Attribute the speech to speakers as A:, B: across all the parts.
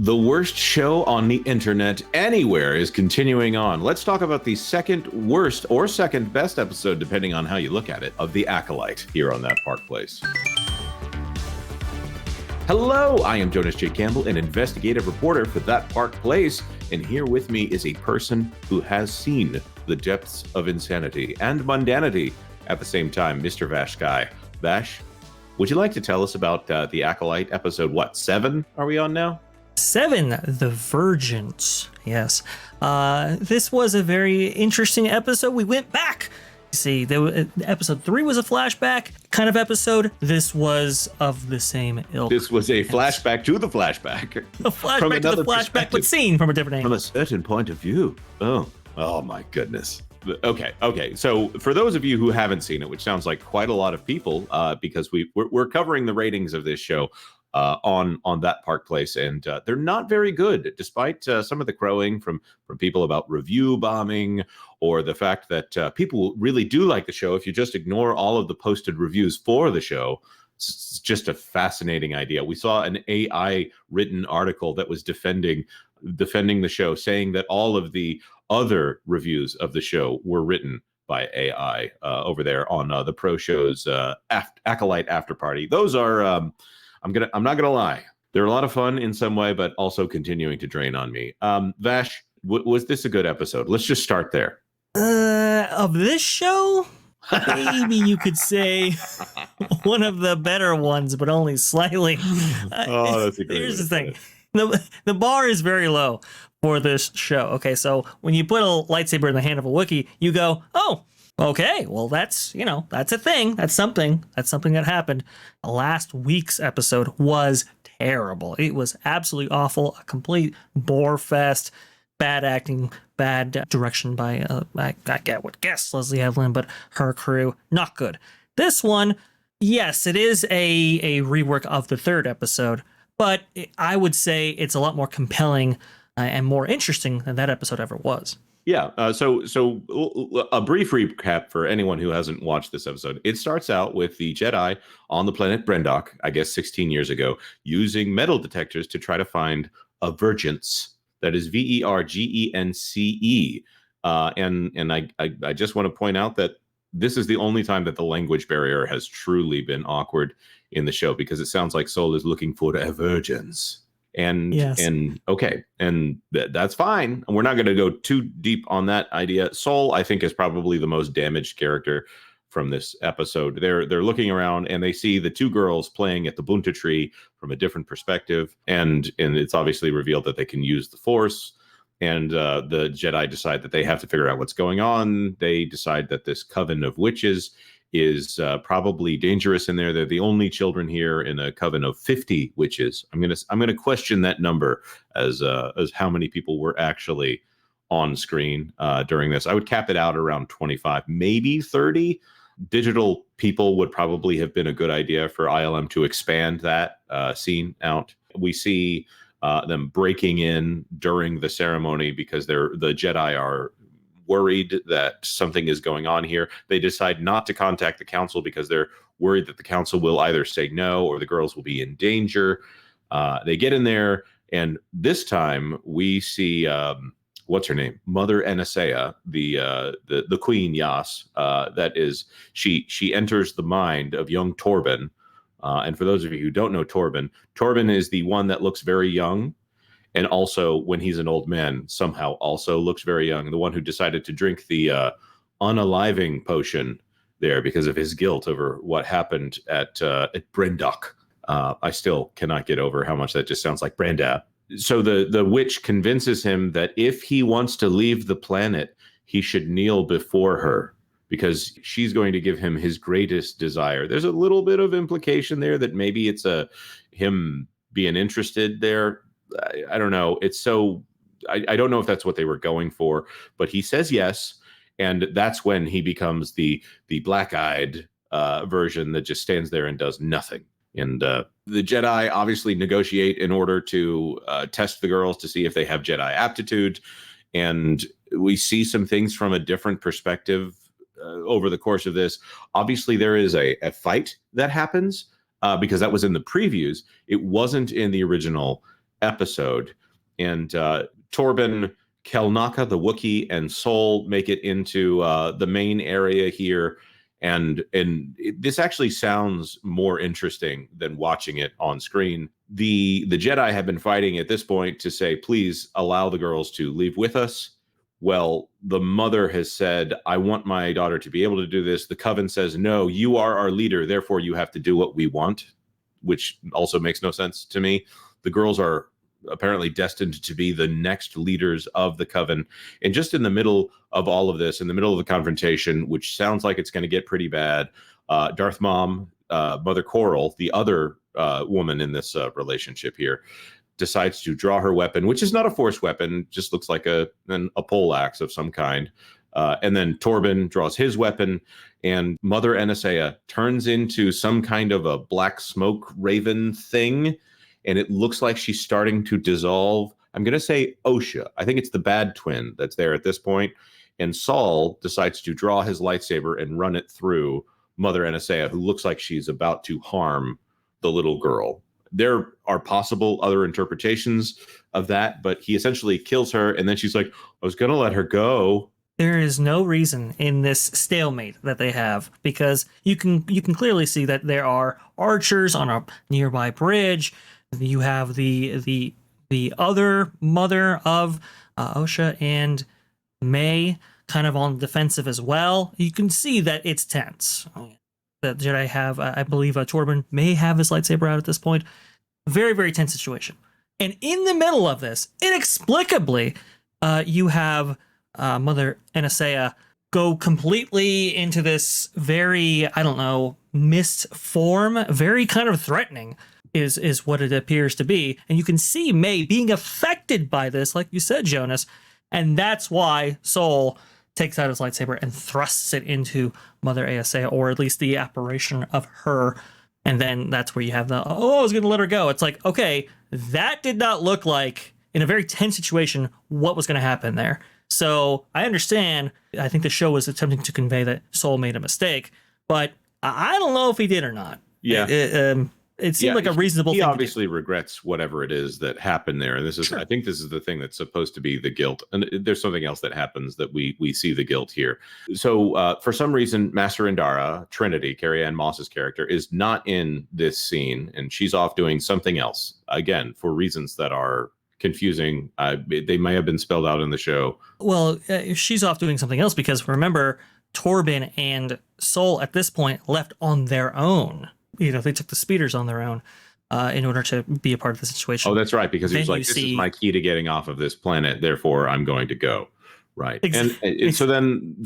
A: The worst show on the internet anywhere is continuing on. Let's talk about the second worst or second best episode, depending on how you look at it, of The Acolyte here on That Park Place. Hello, I am Jonas J. Campbell, an investigative reporter for That Park Place, and here with me is a person who has seen the depths of insanity and mundanity at the same time, Mr. VashSky. Vash, would you like to tell us about The Acolyte episode, 7 are we on now?
B: 7, the vergence. Yes. This was a very interesting episode. We went back. See, episode 3 was a flashback kind of episode. This was of the same ilk.
A: This was a flashback to the flashback.
B: A flashback to the flashback, but seen from a different angle.
A: From a certain point of view. Oh my goodness. Okay. So for those of you who haven't seen it, which sounds like quite a lot of people, because we're covering the ratings of this show on That Park Place, and they're not very good, despite some of the crowing from people about review bombing, or the fact that people really do like the show. If you just ignore all of the posted reviews for the show, it's just a fascinating idea. We saw an AI written article that was defending the show, saying that all of the other reviews of the show were written by AI over there on the Pro Show's Acolyte After Party. Those are I'm not gonna lie, they're a lot of fun in some way, but also continuing to drain on me. Vash, was this a good episode? Let's just start there.
B: Of this show, maybe you could say one of the better ones, but only slightly.
A: That's a great
B: Here's the thing. The bar is very low for this show. Okay, so when you put a lightsaber in the hand of a Wookiee, you go, oh, okay, well, that's a thing. That's something that happened. Last week's episode was terrible. It was absolutely awful. A complete bore fest. Bad acting, bad direction by, I would guess Leslie Evelyn, but her crew, not good. This one, yes, it is a rework of the third episode, but I would say it's a lot more compelling and more interesting than that episode ever was.
A: Yeah, so a brief recap for anyone who hasn't watched this episode. It starts out with the Jedi on the planet Brendok, I guess 16 years ago, using metal detectors to try to find a vergence. That is vergence. And I just want to point out that this is the only time that the language barrier has truly been awkward in the show, because it sounds like Sol is looking for a vergence. And
B: yes.
A: That's fine. We're not going to go too deep on that idea. Sol, I think, is probably the most damaged character from this episode. They're looking around and they see the two girls playing at the Bunta tree from a different perspective, and it's obviously revealed that they can use the Force. And the Jedi decide that they have to figure out what's going on. They decide that this coven of witches is probably dangerous in there. They're the only children here in a coven of 50 witches. I'm gonna question that number as how many people were actually on screen during this. I would cap it out around 25, maybe 30. Digital people would probably have been a good idea for ILM to expand that scene out. We see them breaking in during the ceremony because the Jedi are worried that something is going on here. They decide not to contact the council because they're worried that the council will either say no or the girls will be in danger. They get in there, and this time we see what's her name, Mother Anasea, the Queen Yas. That is, she enters the mind of young Torben. And for those of you who don't know Torben is the one that looks very young. And also, when he's an old man, somehow also looks very young. The one who decided to drink the unaliving potion there because of his guilt over what happened at Brendok. I still cannot get over how much that just sounds like Brenda. So the witch convinces him that if he wants to leave the planet, he should kneel before her, because she's going to give him his greatest desire. There's a little bit of implication there that maybe it's him being interested there. I don't know. It's so I don't know if that's what they were going for, but he says yes, and that's when he becomes the black-eyed version that just stands there and does nothing. And the Jedi obviously negotiate in order to test the girls to see if they have Jedi aptitude, and we see some things from a different perspective over the course of this. Obviously, there is a fight that happens because that was in the previews. It wasn't in the original episode. And Torben, Kelnaka, the Wookiee, and Sol make it into the main area here. And this actually sounds more interesting than watching it on screen. The Jedi have been fighting at this point to say, please allow the girls to leave with us. Well, the mother has said, I want my daughter to be able to do this. The coven says, no, you are our leader, therefore you have to do what we want, which also makes no sense to me. The girls are apparently destined to be the next leaders of the coven. And just in the middle of all of this, in the middle of the confrontation, which sounds like it's going to get pretty bad, Darth Mom, Mother Coral, the other woman in this relationship here, decides to draw her weapon, which is not a force weapon, just looks like a pole axe of some kind. And then Torben draws his weapon, and Mother Anastasia turns into some kind of a black smoke raven thing, and it looks like she's starting to dissolve. I'm going to say Osha. I think it's the bad twin that's there at this point. And Saul decides to draw his lightsaber and run it through Mother Anastasia, who looks like she's about to harm the little girl. There are possible other interpretations of that, but he essentially kills her, and then she's like, I was going to let her go.
B: There is no reason in this stalemate that they have, because you can clearly see that there are archers on a nearby bridge. You have the other mother of Osha and May kind of on the defensive as well. You can see that it's tense. The Jedi have, I believe, Torben may have his lightsaber out at this point. Very, very tense situation. And in the middle of this, inexplicably, you have Mother Anastasia go completely into this very, I don't know, mist form, very kind of threatening is what it appears to be. And you can see May being affected by this, like you said, Jonas. And that's why Sol takes out his lightsaber and thrusts it into Mother Anastasia, or at least the apparition of her. And then that's where you have the, oh, I was going to let her go. It's like, okay, that did not look like, in a very tense situation, what was going to happen there. So I understand. I think the show was attempting to convey that Sol made a mistake, but I don't know if he did or not.
A: Yeah.
B: It seemed like a reasonable thing.
A: He obviously regrets whatever it is that happened there. And this is, sure. I think this is the thing that's supposed to be the guilt. And there's something else that happens that we see the guilt here. So for some reason, Master Indara, Trinity, Carrie-Anne Moss's character, is not in this scene. And she's off doing something else, again, for reasons that are confusing. They may have been spelled out in the show.
B: Well, she's off doing something else because, remember, Torben and Sol at this point left on their own. You know, they took the speeders on their own in order to be a part of the situation.
A: Oh, that's right, because he was like, this is my key to getting off of this planet, therefore I'm going to go. Right. Exactly. And so then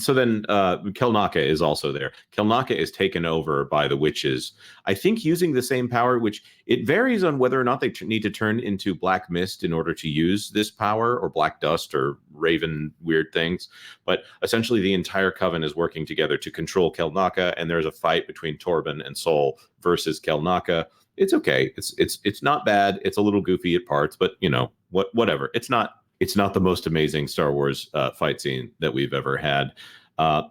A: Kelnaka is also there. Kelnaka is taken over by the witches, I think using the same power, which it varies on whether or not they need to turn into black mist in order to use this power, or black dust, or raven weird things. But essentially the entire coven is working together to control Kelnaka, and there's a fight between Torben and Sol versus Kelnaka. It's okay. It's not bad. It's a little goofy at parts, but you know, whatever. It's not the most amazing Star Wars fight scene that we've ever had.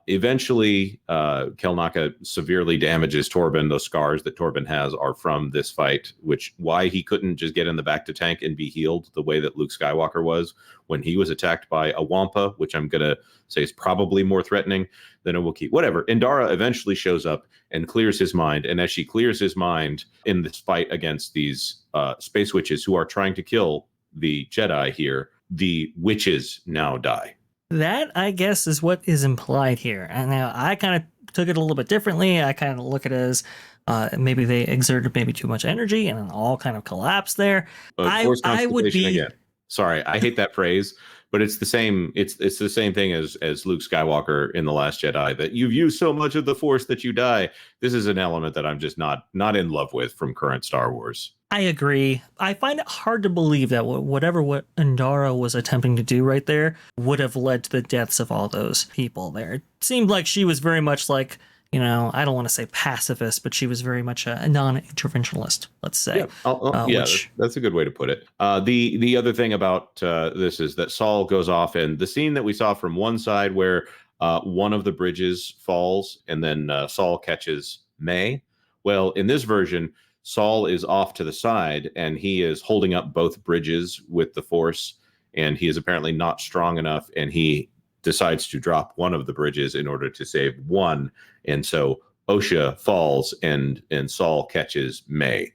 A: Eventually, Kelnaka severely damages Torben. Those scars that Torben has are from this fight, which why he couldn't just get in the back to tank and be healed the way that Luke Skywalker was when he was attacked by a Wampa, which I'm going to say is probably more threatening than a Wookiee. Whatever. Indara eventually shows up and clears his mind. And as she clears his mind in this fight against these space witches who are trying to kill the Jedi here, the witches now die.
B: That, I guess, is what is implied here. And now I kind of took it a little bit differently. I kind of look at it as maybe they exerted maybe too much energy and then all kind of collapsed there. I would be again.
A: Sorry, I hate that phrase, but it's the same. It's the same thing as Luke Skywalker in The Last Jedi, that you've used so much of the Force that you die. This is an element that I'm just not in love with from current Star Wars.
B: I agree. I find it hard to believe that what Indara was attempting to do right there would have led to the deaths of all those people there. It seemed like she was very much like, you know, I don't want to say pacifist, but she was very much a non-interventionalist, let's say.
A: Yeah, that's a good way to put it. The other thing about this is that Saul goes off, and the scene that we saw from one side where one of the bridges falls and then Saul catches May. Well, in this version, Saul is off to the side, and he is holding up both bridges with the force, and he is apparently not strong enough, and he decides to drop one of the bridges in order to save one. And so Osha falls, and Saul catches May.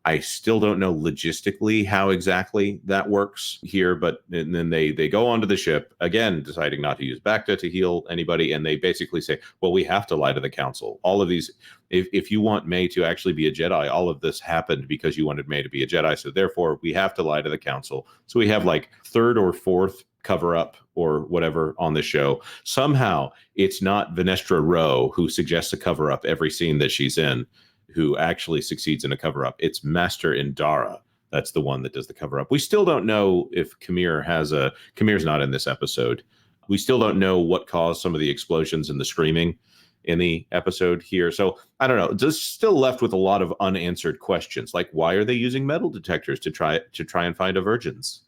A: I still don't know logistically how exactly that works here, but and then they go onto the ship again, deciding not to use Bacta to heal anybody, and they basically say, "Well, we have to lie to the council. All of these, if you want May to actually be a Jedi, all of this happened because you wanted May to be a Jedi. So therefore, we have to lie to the council." So we have like third or fourth cover up or whatever on the show. Somehow, it's not Venestra Rowe who suggests a cover up every scene that she's in, who actually succeeds in a cover up. It's Master Indara. That's the one that does the cover up. We still don't know if Kamir's not in this episode. We still don't know what caused some of the explosions and the screaming in the episode here. So I don't know. Just still left with a lot of unanswered questions. Like, why are they using metal detectors to try and find a vergence?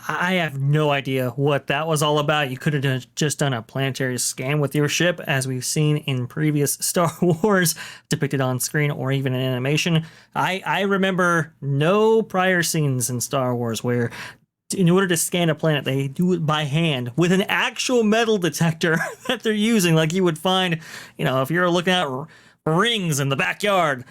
B: I have no idea what that was all about. You could have just done a planetary scan with your ship, as we've seen in previous Star Wars depicted on screen or even in animation. I remember no prior scenes in Star Wars where, in order to scan a planet, they do it by hand with an actual metal detector that they're using, like you would find, if you're looking at rings in the backyard.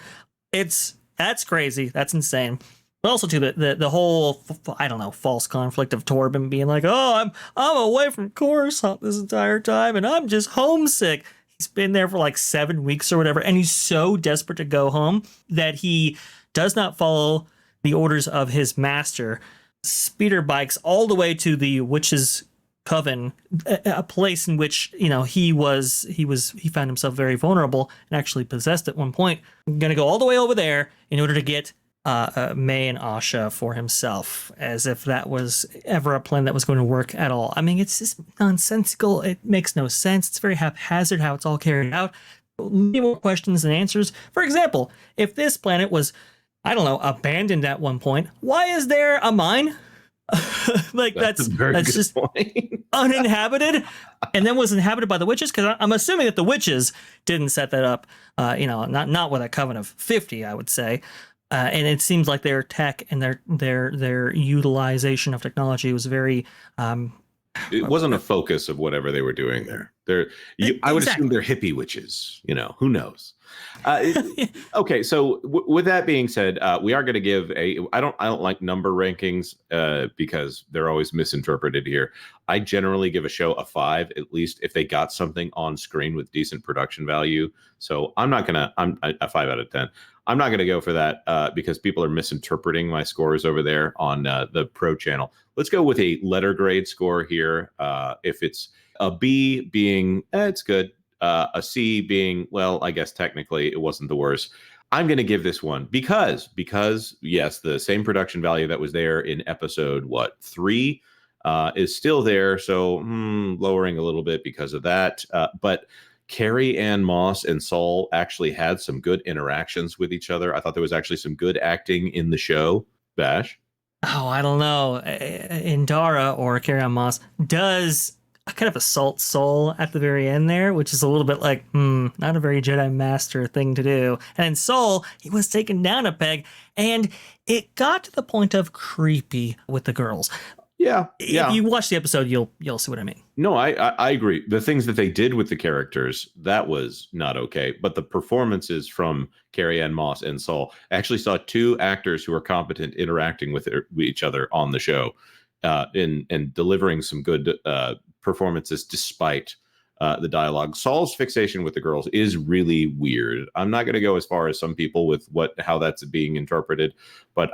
B: That's crazy. That's insane. But also, too, the whole, I don't know, false conflict of Torben being like, "Oh, I'm away from Coruscant this entire time, and I'm just homesick." He's been there for like 7 weeks or whatever, and he's so desperate to go home that he does not follow the orders of his master. Speeder bikes all the way to the Witch's Coven, a place in which he found himself very vulnerable and actually possessed at one point. I'm gonna go all the way over there in order to get May and Asha for himself, as if that was ever a plan that was going to work at all. I mean, it's just nonsensical. It makes no sense. It's very haphazard how it's all carried out. Many more questions than answers. For example, if this planet was, I don't know, abandoned at one point, why is there a mine? Like that's just point. Uninhabited, and then was inhabited by the witches, because I'm assuming that the witches didn't set that up. Not with a coven of 50, I would say. And it seems like their tech and their utilization of technology was very.
A: It wasn't a focus of whatever they were doing there. I would assume they're hippie witches. Who knows? Okay, so with that being said, we are going to give I don't like number rankings because they're always misinterpreted here. I generally give a show a 5, at least if they got something on screen with decent production value. So I'm a 5 out of 10. I'm not going to go for that because people are misinterpreting my scores over there on the Pro channel. Let's go with a letter grade score here. If it's a B being, it's good. A C being, well, I guess technically it wasn't the worst. I'm going to give this one because yes, the same production value that was there in episode 3 is still there. So lowering a little bit because of that. But Carrie Ann Moss and Saul actually had some good interactions with each other. I thought there was actually some good acting in the show. Vash?
B: Oh, I don't know. Indara, or Carrie Ann Moss, does kind of assault Saul at the very end there, which is a little bit like, not a very Jedi Master thing to do. And Saul, he was taken down a peg, and it got to the point of creepy with the girls.
A: Yeah.
B: If you watch the episode, you'll see what I mean.
A: No, I agree. The things that they did with the characters, that was not okay. But the performances from Carrie Ann Moss and Saul, I actually saw 2 actors who are competent interacting with each other on the show and delivering some good performances despite the dialogue. Saul's fixation with the girls is really weird. I'm not going to go as far as some people with how that's being interpreted, but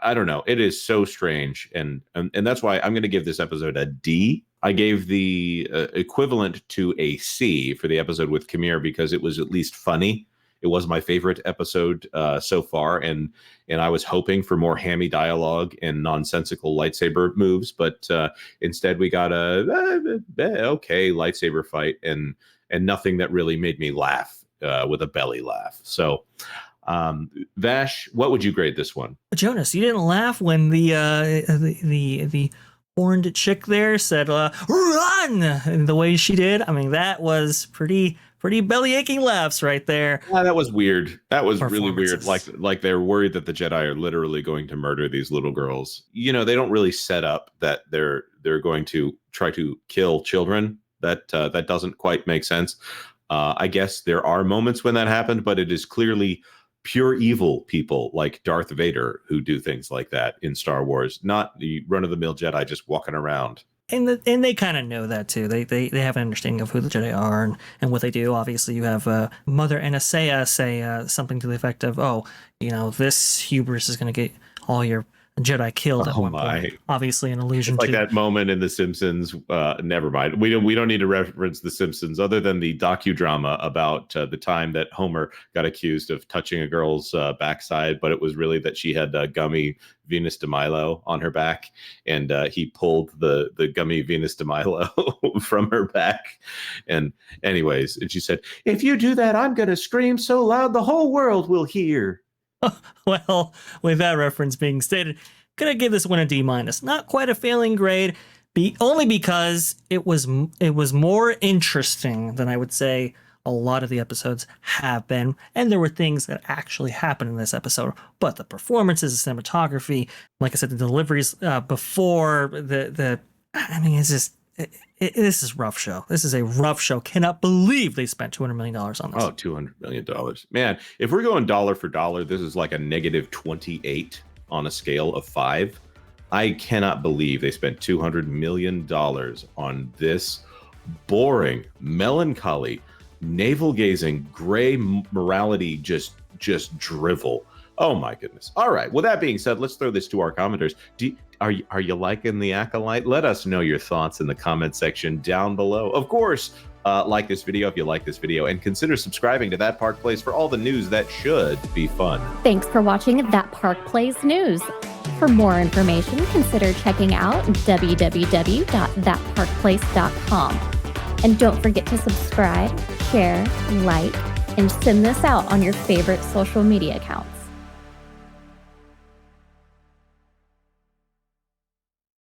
A: I don't know. It is so strange, and that's why I'm going to give this episode a D. I gave the equivalent to a C for the episode with Kamir because it was at least funny. It was my favorite episode so far, and I was hoping for more hammy dialogue and nonsensical lightsaber moves, but instead we got a okay lightsaber fight and nothing that really made me laugh with a belly laugh. So. Vash, what would you grade this one?
B: Jonas, you didn't laugh when the horned chick there said, run! And the way she did, I mean, that was pretty belly aching laughs right there.
A: Yeah, that was weird. That was really weird.
B: Performances.
A: Like they're worried that the Jedi are literally going to murder these little girls. You know, they don't really set up that they're going to try to kill children. That doesn't quite make sense. I guess there are moments when that happened, but it is clearly pure evil people like Darth Vader who do things like that in Star Wars, not the run-of-the-mill Jedi just walking around.
B: And they kind of know that too. They have an understanding of who the Jedi are and what they do. Obviously, you have Mother Anastasia say something to the effect of, "Oh, you know, this hubris is going to get all your Jedi killed at one point." Obviously, an allusion
A: it's like
B: to
A: that moment in The Simpsons. Never mind. We don't need to reference The Simpsons other than the docudrama about the time that Homer got accused of touching a girl's backside, but it was really that she had gummy Venus de Milo on her back, and he pulled the gummy Venus de Milo from her back. And anyways, and she said, "If you do that, I'm going to scream so loud the whole world will hear."
B: Well, with that reference being stated, gonna give this one a D-. Not quite a failing grade, only because it was more interesting than I would say a lot of the episodes have been, and there were things that actually happened in this episode. But the performances, the cinematography, like I said, the deliveries before I mean, it's just. This is a rough show. This is a rough show. Cannot believe they spent $200 million on this.
A: Oh, $200 million. Man, if we're going dollar for dollar, this is like a negative 28 on a scale of 5. I cannot believe they spent $200 million on this boring, melancholy, navel-gazing, gray morality, just drivel. Oh my goodness. All right. With that being said, let's throw this to our commenters. Are you liking the Acolyte? Let us know your thoughts in the comment section down below. Of course, like this video if you like this video, and consider subscribing to That Park Plays for all the news that should be fun.
C: Thanks for watching That Park Plays News. For more information, consider checking out www.thatparkplace.com. And don't forget to subscribe, share, like, and send this out on your favorite social media accounts.